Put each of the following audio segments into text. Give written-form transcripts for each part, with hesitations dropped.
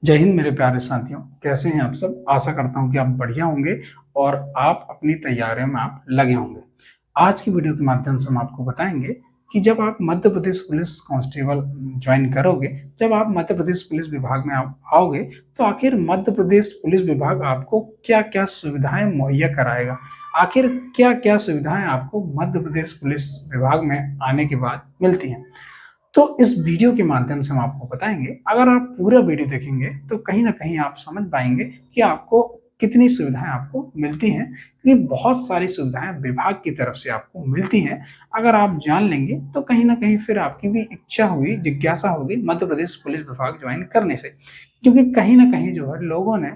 जय हिंद मेरे प्यारे साथियों। कैसे हैं आप सब? आशा करता हूं कि आप बढ़िया होंगे और आप अपनी तैयारियों में आप लगे होंगे। आज की वीडियो के माध्यम से हम आपको बताएंगे कि जब आप Madhya Pradesh police constable join करोगे, जब आप मध्य प्रदेश पुलिस विभाग में आप आओगे, तो आखिर मध्य प्रदेश पुलिस विभाग आपको क्या-क्या सुविधाएं मुहैया कराएगा। आखिर क्या-क्या सुविधाएं आपको मध्य प्रदेश पुलिस विभाग में आने के बाद मिलती हैं। तो इस वीडियो के माध्यम से हम आपको बताएंगे। अगर आप पूरा वीडियो देखेंगे तो कहीं न कहीं आप समझ पाएँगे कि आपको कितनी सुविधाएँ आपको मिलती हैं, क्योंकि बहुत सारी सुविधाएँ विभाग की तरफ से आपको मिलती हैं। अगर आप जान लेंगे तो कहीं न कहीं फिर आपकी भी इच्छा होगी, जिज्ञासा होगी मध्य प्रदेश पुलिस विभाग ज्वाइन करने से। क्योंकि कहीं न कहीं जो है लोगों ने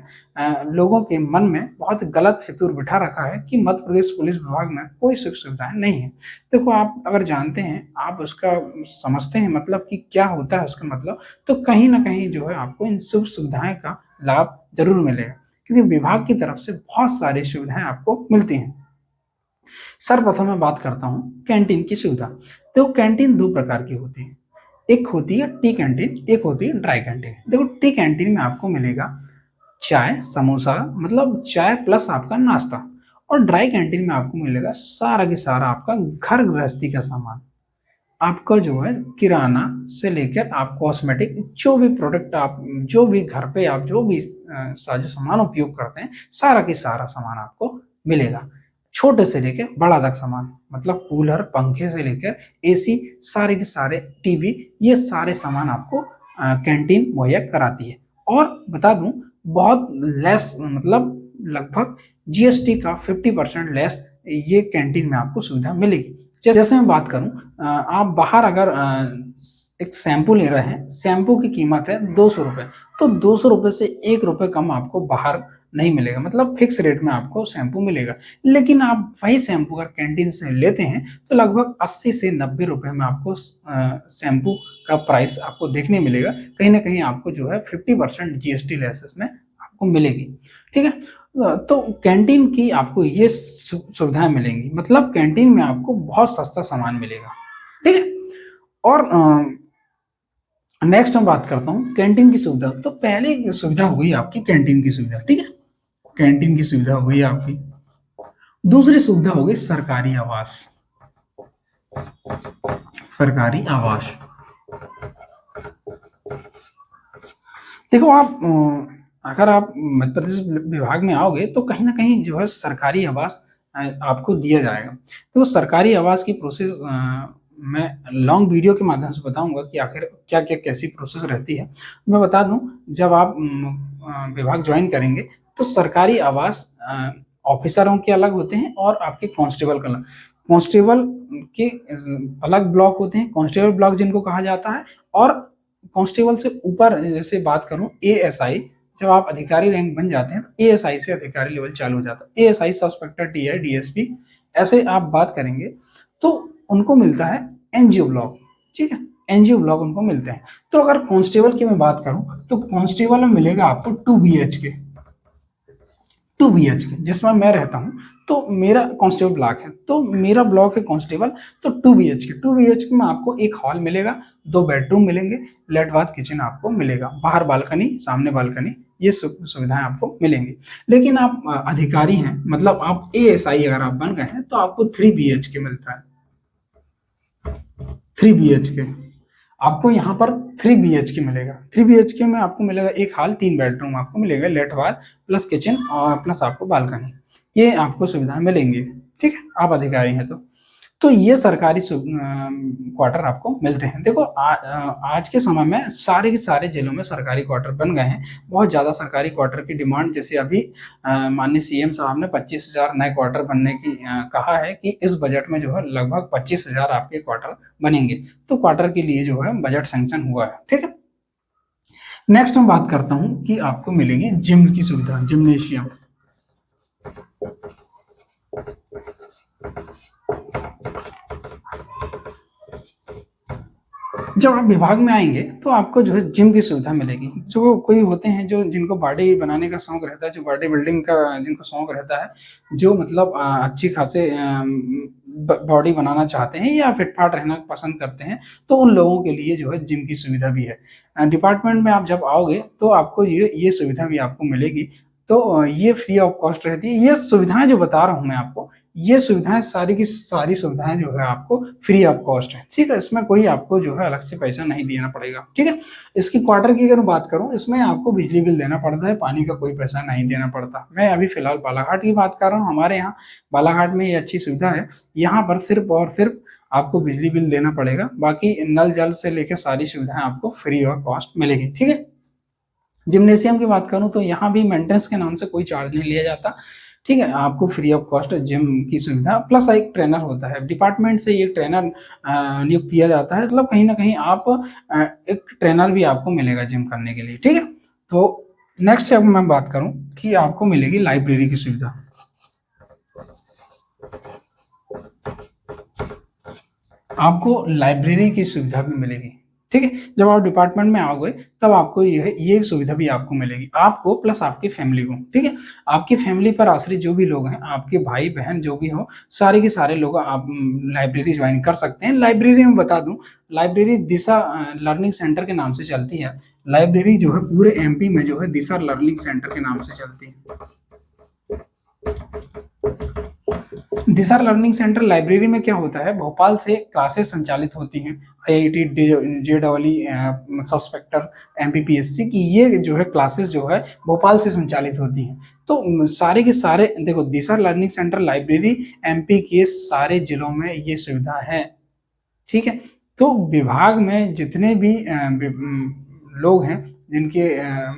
लोगों के मन में बहुत गलत फितूर बिठा रखा है कि मध्य प्रदेश पुलिस विभाग में कोई सुख-सुविधाएँ नहीं हैं। देखो, आप अगर जानते हैं, आप उसका समझते हैं मतलब कि क्या होता है उसका मतलब, तो कहीं न कहीं जो है आपको इन सुख-सुविधाएँ का लाभ ज़रूर मिलेगा, क्योंकि विभाग की तरफ से बहुत सारी सुविधाएँ आपको मिलती हैं। सर्वप्रथम मैं बात करता हूँ कैंटीन की सुविधा। तो कैंटीन 2 प्रकार की होती है। एक होती है टी कैंटीन, एक होती है ड्राई कैंटीन। देखो, टी कैंटीन में आपको मिलेगा चाय, समोसा, मतलब चाय प्लस आपका नाश्ता, और ड्राई कैंटीन में आपको मिलेगा सारा की सारा आपका घर गृहस्थी का सामान। आपका जो है किराना से लेकर आप कॉस्मेटिक, जो भी प्रोडक्ट आप, जो भी घर पे आप जो भी साजो सामान उपयोग करते हैं, सारा की सारा सामान आपको मिलेगा। छोटे से लेकर बड़ा तक सामान, मतलब कूलर, पंखे से लेकर एसी, सारे के सारे टीवी, ये सारे सामान आपको कैंटीन मुहैया कराती है। और बता दूं, बहुत लेस, मतलब लगभग जीएसटी का 50% लेस ये कैंटीन में आपको सुविधा मिलेगी। जैसे मैं बात करूं, आप बाहर अगर एक शैम्पू ले रहे हैं, शैम्पू की कीमत है ₹200, तो ₹200 से ₹1 कम आपको बाहर नहीं मिलेगा, मतलब फिक्स रेट में आपको शैम्पू मिलेगा। लेकिन आप वही शैम्पू अगर कैंटीन से लेते हैं तो लगभग 80 से ₹90 में आपको शैम्पू का प्राइस आपको देखने मिलेगा। कहीं न कहीं आपको जो है 50% जीएसटी लेस इसमें आपको मिलेगी। ठीक है? तो कैंटीन की आपको ये सुविधाएँ मिलेंगी, मतलब कैंटीन में आपको बहुत सस्ता सामान मिलेगा। ठीक है? और नेक्स्ट मैं बात करता हूँ कैंटीन की सुविधा। तो पहली सुविधा हो गई आपकी कैंटीन की सुविधा, ठीक है? कैंटीन की सुविधा हो गई आपकी। दूसरी सुविधा हो गई सरकारी आवास। सरकारी आवास। देखो, आप अगर आप मध्य प्रदेश विभाग में आओगे तो कहीं न कहीं जो है सरकारी आवास आपको दिया जाएगा। तो सरकारी आवास की प्रोसेस मैं लॉन्ग वीडियो के माध्यम से बताऊँगा कि आखिर क्या-क्या कैसी प्रोसेस रहती है। मैं बता दूँ, जब आप विभाग जॉइन करेंगे तो सरकारी आवास ऑफिसरों के अलग होते हैं और आपके कांस्टेबल का अलग। कांस्टेबल के अलग ब्लॉक होते हैं, कांस्टेबल ब्लॉक जिनको कहा जाता है, और कांस्टेबल से ऊपर जैसे बात करूँ एएसआई, जब आप अधिकारी रैंक बन जाते हैं तो एएसआई से अधिकारी लेवल चालू हो जाता है। ASI, sub inspector, TI, DSP, ऐसे आप बात करेंगे तो उनको मिलता है एनजीओ ब्लॉक। ठीक है? एनजीओ ब्लॉक उनको मिलते हैं। तो अगर कांस्टेबल की मैं बात करूँ तो कांस्टेबल में मिलेगा आपको 2 बीएचके। 2 बीएचके जिसमें मैं रहता हूँ, तो मेरा कांस्टेबल ब्लॉक है, तो मेरा ब्लॉक है कांस्टेबल, तो 2 बीएचके। 2 बीएचके में आपको एक हॉल मिलेगा, 2 बेडरूम मिलेंगे, लेट बाथ किचन आपको मिलेगा, बाहर बालकनी, सामने बालकनी, ये सुविधाएं आपको मिलेंगी। लेकिन आप अधिकारी हैं, मतलब आप एएसआई अगर आप बन गए हैं तो आपको 3 बीएचके मिलता है। 3 बीएचके आपको यहाँ पर 3 बीएचके मिलेगा। 3 बीएचके में आपको मिलेगा एक हॉल, 3 बेडरूम आपको मिलेगा, लेट बाथ प्लस किचन और प्लस आपको बालकनी, ये आपको सुविधाएं मिलेंगी। ठीक है? आप अधिकारी हैं तो ये सरकारी क्वार्टर आपको मिलते हैं। देखो, आज के समय में सारे के सारे जिलों में सरकारी क्वार्टर बन गए हैं। बहुत ज़्यादा सरकारी क्वार्टर की डिमांड, जैसे अभी माननीय सीएम साहब ने 25,000 नए क्वार्टर बनने की कहा है कि इस बजट में जो है लगभग 25,000 आपके क्वार्टर बनेंगे। तो क्वार्टर के लिए जो है बजट सैंक्शन हुआ है। ठीक है? नेक्स्ट मैं बात करता हूँ कि आपको मिलेगी जिम की सुविधा, जिम्नेशियम। जब आप विभाग में आएँगे तो आपको जो है जिम की सुविधा मिलेगी। जो कोई होते हैं जो जिनको बॉडी बनाने का शौक रहता है, जो बॉडी बिल्डिंग का जिनको शौक रहता है, जो मतलब अच्छी खासे बॉडी बनाना चाहते हैं या फिट-फाट रहना पसंद करते हैं, तो उन लोगों के लिए जो है जिम की सुविधा भी है। डिपार्टमेंट में आप जब आओगे तो आपको ये सुविधा भी आपको मिलेगी। तो ये फ्री ऑफ कॉस्ट रहती है। ये सुविधाएँ जो बता रहा हूँ मैं आपको, ये सुविधाएँ सारी की सारी सुविधाएँ जो है आपको फ्री ऑफ कॉस्ट है, ठीक है? इसमें कोई आपको जो है अलग से पैसा नहीं देना पड़ेगा, ठीक है? इसकी क्वार्टर की अगर बात करूँ, इसमें आपको बिजली बिल देना पड़ता है, पानी का कोई पैसा नहीं देना पड़ता। मैं अभी फ़िलहाल बालाघाट की बात कर रहा हूँ, हमारे यहाँ बालाघाट में ये अच्छी सुविधा है। यहाँ पर सिर्फ़ और सिर्फ़ आपको बिजली बिल देना पड़ेगा, बाकी नल जल से लेके सारी सुविधाएँ आपको फ्री ऑफ कॉस्ट मिलेगी, ठीक है? जिम्नेशियम की बात करूँ तो यहाँ भी मेंटेनेंस के नाम से कोई चार्ज नहीं लिया जाता, ठीक है? आपको फ्री ऑफ कॉस्ट जिम की सुविधा प्लस एक ट्रेनर होता है। डिपार्टमेंट से ये ट्रेनर नियुक्त किया जाता है, मतलब कहीं न कहीं आप एक ट्रेनर भी आपको मिलेगा जिम करने के लिए, ठीक है? तो नेक्स्ट अब मैं बात करूँ कि आपको मिलेगी लाइब्रेरी की सुविधा। आपको लाइब्रेरी की सुविधा भी मिलेगी, ठीक है? जब आप डिपार्टमेंट में आओगे तब आपको ये सुविधा भी आपको मिलेगी, आपको प्लस आपकी फैमिली को, ठीक है? आपकी फैमिली पर आश्रित जो भी लोग हैं, आपके भाई-बहन जो भी हो, सारे के सारे लोग आप लाइब्रेरी जॉइन कर सकते हैं। लाइब्रेरी में बता दूँ, लाइब्रेरी दिशा लर्निंग सेंटर के नाम से चलती है। लाइब्रेरी जो है पूरे एमपी में जो है दिशा लर्निंग सेंटर के नाम से चलती है। दिशा लर्निंग सेंटर लाइब्रेरी में क्या होता है, भोपाल से क्लासेस संचालित होती हैं, IIT, JEE, sub inspector, MPPSC की ये जो है क्लासेस जो है भोपाल से संचालित होती हैं। तो सारे के सारे देखो, दिशा लर्निंग सेंटर लाइब्रेरी एमपी के सारे जिलों में ये सुविधा है, ठीक है? तो विभाग में जितने भी लोग हैं, जिनके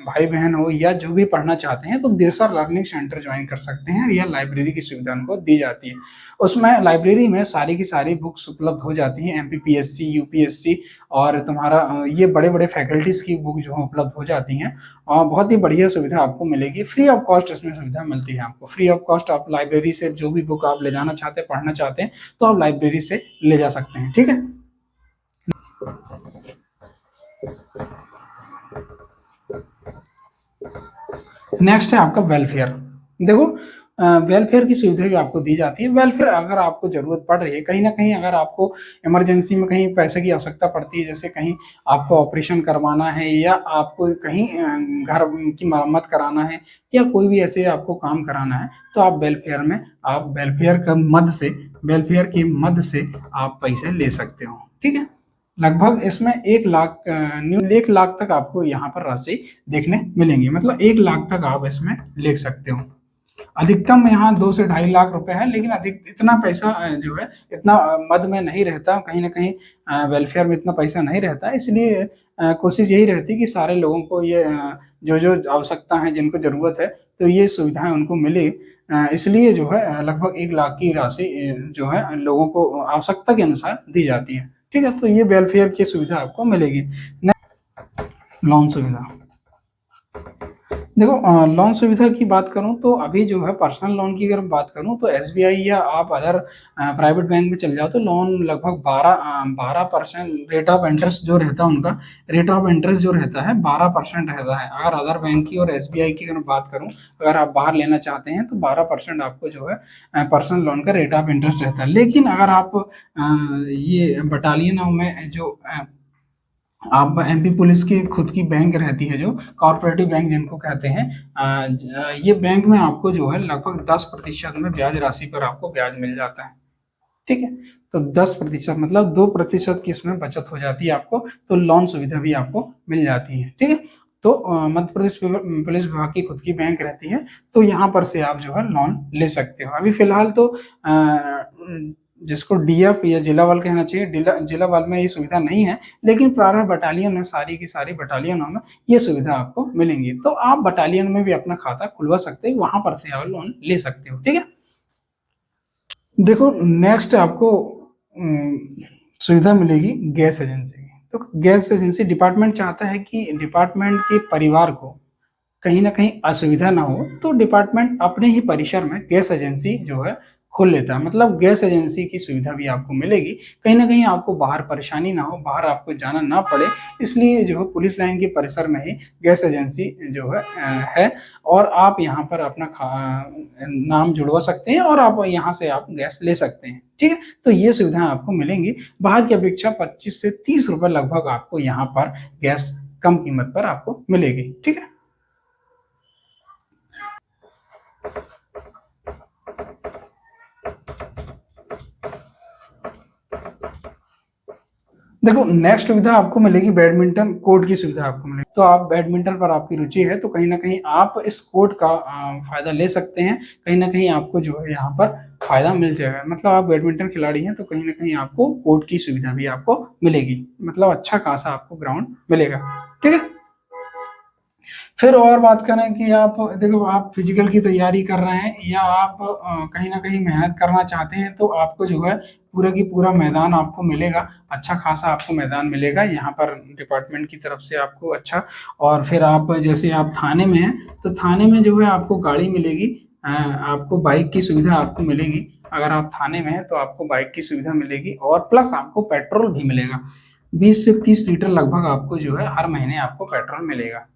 भाई-बहन हो या जो भी पढ़ना चाहते हैं, तो दिशा लर्निंग सेंटर जॉइन कर सकते हैं, या लाइब्रेरी की सुविधा उनको दी जाती है। उसमें लाइब्रेरी में सारी की सारी बुक्स उपलब्ध हो जाती हैं, एमपीपीएससी, यूपीएससी और तुम्हारा ये बड़े-बड़े फैकल्टीज़ की बुक जो है उपलब्ध हो जाती हैं, और बहुत ही बढ़िया सुविधा आपको मिलेगी। फ्री ऑफ कॉस्ट इसमें सुविधा मिलती है आपको। फ्री ऑफ कॉस्ट आप लाइब्रेरी से जो भी बुक आप ले जाना चाहते हैं, पढ़ना चाहते हैं, तो आप लाइब्रेरी से ले जा सकते हैं, ठीक है? नेक्स्ट है आपका वेलफेयर। देखो, वेलफेयर की सुविधा भी आपको दी जाती है। वेलफेयर अगर आपको ज़रूरत पड़ रही है, कहीं न कहीं अगर आपको इमरजेंसी में कहीं पैसे की आवश्यकता पड़ती है, जैसे कहीं आपको ऑपरेशन करवाना है या आपको कहीं घर की मरम्मत कराना है या कोई भी ऐसे आपको काम कराना है, तो आप वेलफेयर के मद से आप पैसे ले सकते हो, ठीक है? लगभग इसमें 1 लाख 1 लाख तक आपको यहाँ पर राशि देखने मिलेंगी, मतलब 1 लाख तक आप इसमें ले सकते हो। अधिकतम यहाँ 2 से ढाई लाख रुपए है, लेकिन अधिक इतना पैसा जो है इतना मद में नहीं रहता, कहीं न कहीं वेलफेयर में इतना पैसा नहीं रहता, इसलिए कोशिश यही रहती है कि सारे लोगों को ये जो-जो आवश्यकता है, जिनको ज़रूरत है, तो ये सुविधाएँ उनको मिले। इसलिए जो है लगभग 1 लाख की राशि जो है लोगों को आवश्यकता के अनुसार दी जाती है, ठीक है? तो ये वेलफेयर की सुविधा आपको मिलेगी। लोन सुविधा। देखो, लोन सुविधा की बात करूँ तो अभी जो है पर्सनल लोन की अगर बात करूँ तो एसबीआई या आप अदर प्राइवेट बैंक में चले जाओ तो लोन लगभग 12% रेट ऑफ इंटरेस्ट जो रहता है उनका, रेट ऑफ इंटरेस्ट जो रहता है 12% रहता है। अगर अदर बैंक की और एसबीआई की अगर बात करूँ, अगर आप बाहर लेना चाहते हैं तो 12% आपको जो है पर्सनल लोन का रेट ऑफ इंटरेस्ट रहता है। लेकिन अगर आप ये बटालियनों में जो आप एमपी पुलिस की खुद की बैंक रहती है, जो कॉर्पोरेटिव बैंक जिनको कहते हैं, ये बैंक में आपको जो है लगभग 10% में ब्याज राशि पर आपको ब्याज मिल जाता है, ठीक है? तो 10% मतलब 2% की इसमें बचत हो जाती है आपको, तो लोन सुविधा भी आपको मिल जाती है, ठीक है? तो मध्य प्रदेश पुलिस विभाग की खुद की बैंक रहती है, तो यहाँ पर से आप जो है लोन ले सकते हो। अभी फिलहाल तो जिसको डीएफ या जिला बल कहना चाहिए, जिला बल में ये सुविधा नहीं है, लेकिन प्रारंभ बटालियन में सारी की सारी बटालियनों में ये सुविधा आपको मिलेंगी। तो आप बटालियन में भी अपना खाता खुलवा सकते हो, वहाँ पर से आप लोन ले सकते हो, ठीक है? देखो, नेक्स्ट आपको सुविधा मिलेगी गैस एजेंसी की। तो गैस एजेंसी डिपार्टमेंट चाहता है कि डिपार्टमेंट के परिवार को कहीं न कहीं असुविधा ना हो, तो डिपार्टमेंट अपने ही परिसर में गैस एजेंसी जो है खोल लेता है। मतलब गैस एजेंसी की सुविधा भी आपको मिलेगी। कहीं न कहीं आपको बाहर परेशानी ना हो, बाहर आपको जाना ना पड़े, इसलिए जो है पुलिस लाइन के परिसर में ही गैस एजेंसी जो है और आप यहाँ पर अपना नाम जुड़वा सकते हैं और आप यहाँ से आप गैस ले सकते हैं। ठीक है? तो ये सुविधाएँ आपको मिलेंगी। बाहर की अपेक्षा 25 से 30 रुपए लगभग आपको यहाँ पर गैस कम कीमत पर आपको मिलेगी। ठीक है? देखो नेक्स्ट सुविधा आपको मिलेगी बैडमिंटन कोर्ट की सुविधा आपको मिलेगी। तो आप बैडमिंटन पर आपकी रुचि है तो कहीं न कहीं आप इस कोर्ट का फ़ायदा ले सकते हैं। कहीं न कहीं आपको जो है यहाँ पर फ़ायदा मिल जाएगा। मतलब आप बैडमिंटन खिलाड़ी हैं तो कहीं न कहीं आपको कोर्ट की सुविधा भी आपको मिलेगी। मतलब अच्छा खासा आपको ग्राउंड मिलेगा। ठीक है? फिर और बात करें कि आप देखो आप फिजिकल की तैयारी कर रहे हैं या आप कहीं न कहीं मेहनत करना चाहते हैं तो आपको जो है पूरा की पूरा मैदान आपको मिलेगा, अच्छा खासा आपको मैदान मिलेगा यहाँ पर डिपार्टमेंट की तरफ से आपको अच्छा। और फिर आप जैसे आप थाने में हैं, तो थाने में जो है आपको गाड़ी मिलेगी, आपको बाइक की सुविधा आपको मिलेगी। अगर आप थाने में हैं तो आपको बाइक की सुविधा मिलेगी और प्लस आपको पेट्रोल भी मिलेगा। 20 से 30 लीटर लगभग आपको जो है हर महीने आपको पेट्रोल मिलेगा।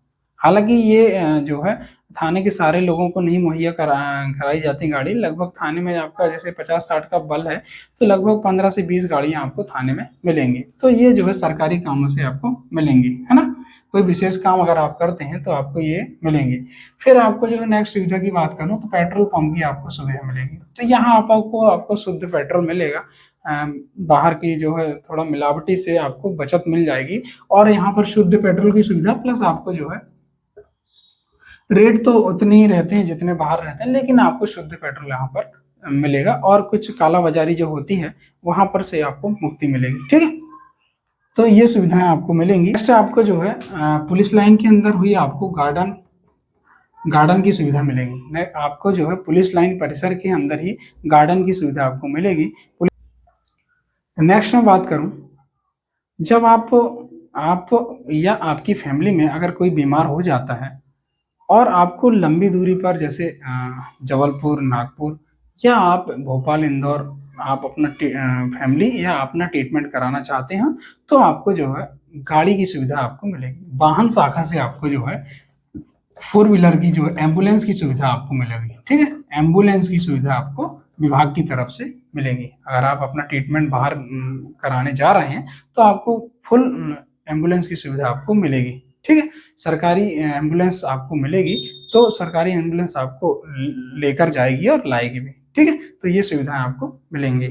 हालाँकि ये जो है थाने के सारे लोगों को नहीं मुहैया कराई जाती गाड़ी। लगभग थाने में आपका जैसे 50-60 का बल है, तो लगभग 15 से 20 गाड़ियाँ आपको थाने में मिलेंगी। तो ये जो है सरकारी कामों से आपको मिलेंगी, है ना? कोई विशेष काम अगर आप करते हैं तो आपको ये मिलेंगे। फिर आपको जो है नेक्स्ट सुविधा की बात करूँ तो पेट्रोल पंप की आपको सुविधा मिलेगी। तो यहाँ आपको शुद्ध पेट्रोल मिलेगा। बाहर की जो है थोड़ा मिलावटी से आपको बचत मिल जाएगी और यहाँ पर शुद्ध पेट्रोल की सुविधा प्लस आपको जो है रेट तो उतने ही रहते हैं जितने बाहर रहते हैं, लेकिन आपको शुद्ध पेट्रोल यहाँ पर मिलेगा और कुछ काला बाजारी जो होती है वहां पर से आपको मुक्ति मिलेगी। ठीक है? तो ये सुविधाएं आपको मिलेंगी। नेक्स्ट आपको जो है पुलिस लाइन के अंदर हुई आपको गार्डन गार्डन की सुविधा मिलेगी। आपको जो है पुलिस लाइन परिसर के अंदर ही गार्डन की सुविधा आपको मिलेगी। नेक्स्ट मैं बात करूं, जब आप या आपकी फैमिली में अगर कोई बीमार हो जाता है और आपको लंबी दूरी पर जैसे जबलपुर, नागपुर या आप भोपाल, इंदौर आप अपना फैमिली या अपना ट्रीटमेंट कराना चाहते हैं, तो आपको जो है गाड़ी की सुविधा आपको मिलेगी। वाहन शाखा से आपको जो है 4 व्हीलर की जो एम्बुलेंस की सुविधा आपको मिलेगी। ठीक है? एम्बुलेंस की सुविधा आपको विभाग की तरफ से मिलेगी। अगर आप अपना ट्रीटमेंट बाहर कराने जा रहे हैं, तो आपको फुल एम्बुलेंस की सुविधा आपको मिलेगी। ठीक है? सरकारी एम्बुलेंस आपको मिलेगी, तो सरकारी एम्बुलेंस आपको लेकर जाएगी और लाएगी भी। ठीक है? तो ये सुविधाएं आपको मिलेंगी।